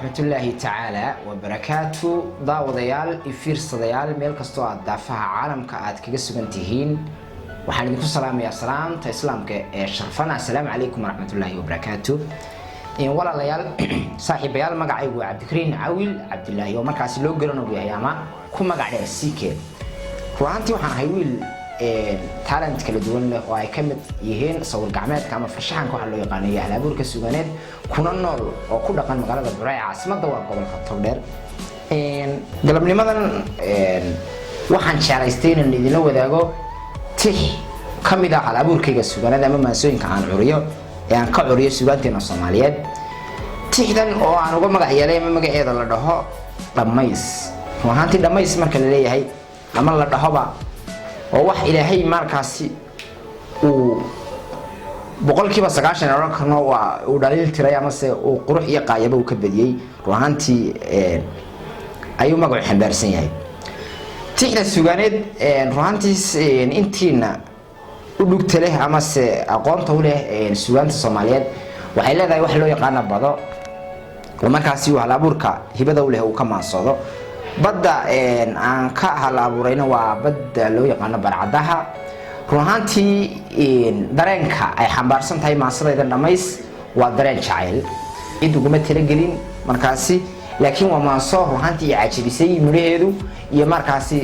ورحمة الله تعالى وبركاته ضاوضيال إفير صديال ميل كستو أدافع عالم كأد كجسوجنتهين وحنيكم السلام يا سلام تسلم كشرفنا السلام عليكم ورحمة الله وبركاته إن ولا ليال صاحب يال مقعي وعبد الكريم عويل عبد الله يوم مركز لو جرنا بيهاما كم مقعد السيكة وعنتي وحن هيويل talent kala duwan leh oo ay kamid yihiin sawir gacmeedka ama farshaxanka waxa loo yaqaan hal abuurka suuganeed kuna nool oo ku dhaqan magaalada Buraayo caasimadda waa gobolka Togdheer galabnimadan waxaan jeclaystay inaan idin wadaago tix kamid ah hal abuurkayga suuganeed ama maansooyinka aan curiyo ee aan ka curiyo suugaanteena Soomaaliyeed tixdan oo aan uga magac yeelay ama magaceeda la dhaho dhamays waxaantii dhamays marka la leeyahay ama la dhahoba oo wax ilaahay markaasi uu boqolkiiba 90 oran karno waa uu dhaliil tiray ama se uu qurux iyo qaayaba uu ka badiyay ruuxantii ayuu magac xambaarsan yahay tixda suuganeed ruuxantiis intiina u dhugta leh ama se aqoonta u leh suugaanta Soomaaliyeed waxay leedahay wax loo yaqaan bado oo markaasi hal abuurka hibada u leh uu ka maansado badda aan ka hal abuurayna waa badda loo yaqaan barcadaha ruuxantii dareenka ay xambaarsan tahay maansada dhamays waa dareen jacayl cid ugu ma talagelin markaasi laakiin waa maanso ruuxantii caajibisay muraheedu iyo markaasi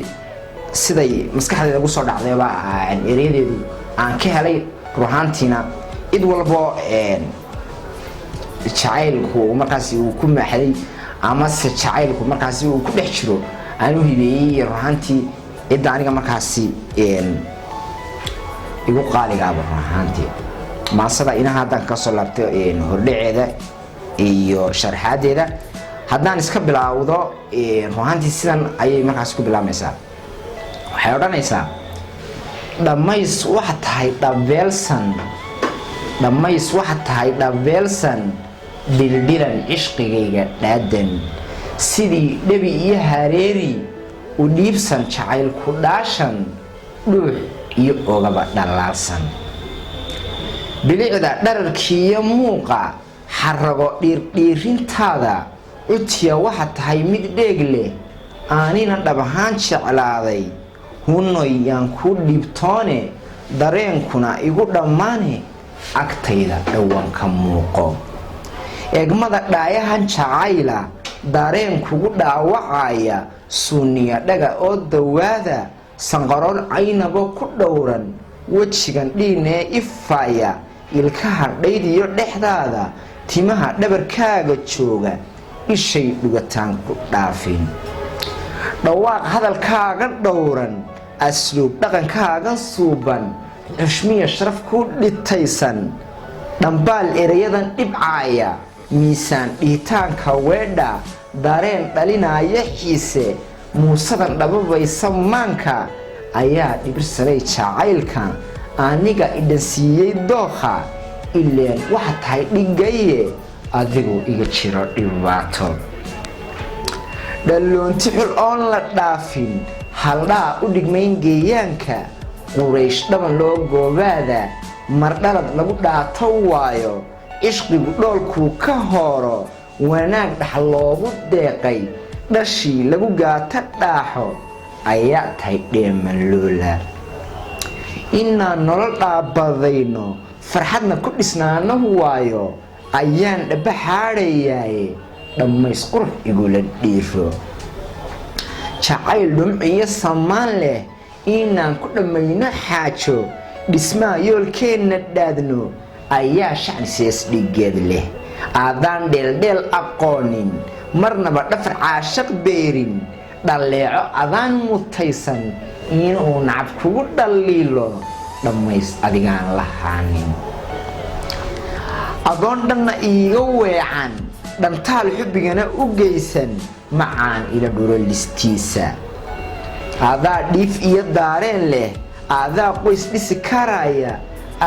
siday maskaxdeeda ugu soo dhacdayba aan ereyadeedu aan ka helay ruuxantiina cid walbo jacaylku markaasi uu ku maaxday ama se jacaylku markaasi uu ku dhex jiro aanu hibeeyay ruuxantii cid aniga markaasi igu qaaliga ah ruuxantii maasada inaha hadan ka soo laabtay hordhaceeda iyo sharxaadeeda haddaan iska bilaawdo ruuxantii sidan ayay markaasi ku bilaamaysaa waxay odhanaysaa dhamays waxa tahay dhabeelsan dildilan ishqigayga dhaadan sidii dhabi iyo hareeri u dhiibsan jacaylku dhaashan dhuux iyo ogaba dhalaalsan bilicda dhararkiiyo muuqa xarago dhiirintaada utiya waxa tahay mid dheeg leh aanina dhab ahaan jeclaaday hunoy yaan ku dhibtoone dareenkuna igu dhammaane agtayda dhawaan ka muuqo eegmada dhaayahan jacayla dareen kugu dhaawacaya sunniya dhaga oo dawaada sanqaroon aynaba ku dhowran wajigan dhiinee ifaya ilkaha dhaydiyo dhexdaada timaha dhabarkaaga jooga ishay dhugataan ku dhaafin dhawaaq hadalkaaga dhowran asluub dhaqankaaga suuban xushmiya sharaf ku dhitaysan dhambaal erayadan dhibcaaya miisaan dhihitaanka weedha dareen dhalinaya xiise muusadan dhababaysa maanka ayaa dhibirsaday jacaylka aniga idhansiiyey dookha ileen waxa tahay dhigaye adigu iga jiro dhibaato dhaloonti xul oon la dhaafin haldhaa u dhigmayn geeyaanka quraysh dhaban loo goobaada mardhalad lagu dhaato waayo ishqigu dhoolkuu ka hooro wanaag dhax loogu deeqay dhashii lagu gaata dhaaxo ayaa tahay dheeman loola inaan nolol dhaabadayno farxadna ku dhisnaano waayo ayaan dhaba xaadhayaaye dhammays qurux igula dhiiro jacayl dhumciyo samaan leh inaan ku dhammayno xaajo dhismaa yoolkeenna dhaadno ayaa shacni sees dhigeed leh aadaan dheeldheel aqoonin marnaba dhafar caashaq beerin dhaleeco adaan mutaysan inuu nacab kugu dhaliilo dhammays adigaan lahaanin adoon dhanna iiga weecan dhantaal xubbigana u geysan macaan ila dhuro listiisa aadaa dhiif iyo daareen leh aadaa qoys dhisi karaya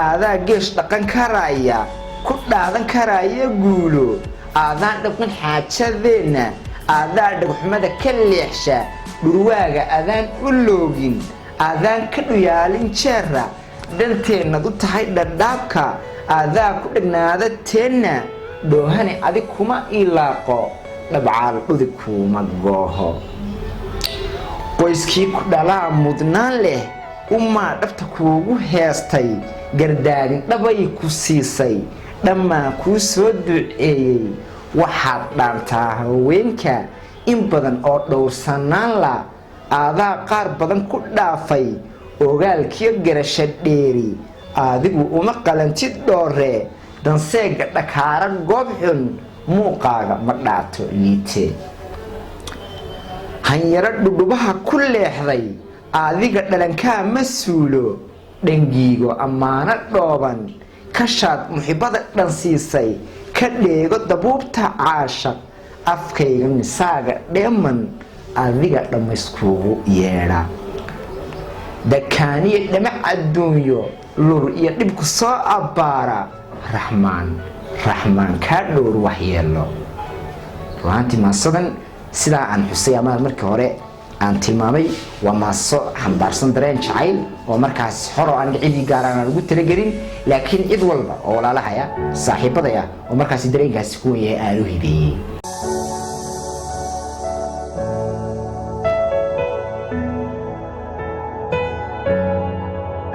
aadaa geesh dhaqan karaya ku dhaadan karaya guulo aadaan dhaqan xaajadeenna aadaa dhagxumada ka leexsha dhurwaaga adaan u loogin aadaan ka dhuyaalin jeera dhanteennad u tahay dhadhaabka aadaa ku dhagnaada teenna dhoohane adig kuma ilaaqo dhabcaal udig kuuma gooho qoyskii ku dhalaa mudnaan leh umaa dhabta kuugu heestay gardaadin dhabay ku siisay dhammaan kuu soo duceeyey waxaad dhaantaa haweenka in badan oo dhowrsanaan la aadaa qaar badan ku dhaafay ogaalkiyo garasho dheeri adigu uma qalantid dhoore danseega dhakaara goob xun muuqaaga ma dhaato liite hanyaro dhudhubaha ku leexday adiga dhalankaa ma suulo dhangiigo ammaano dhooban kashaad muxibada dhan siisay ka dheego dabuubta caashaq afkayga misaaga dheeman adiga dhammayskuugu yeedha dakaaniyo dhamac adduunyo lur iyo dhibku soo abbaara raxmaan kaa dhowr waxyeelo ruhaantii maasadan sidaa aan xusay ama markii hore aan tilmaamay waa maaso xambaarsan dareen jacayl oo markaas xor oo aan cidii gaaraan aan ugu talagelin laakiin cid walba oo walaalahaya saaxiibadaya oo markaas dareenkaasi ku weeyay aad u hibeeyay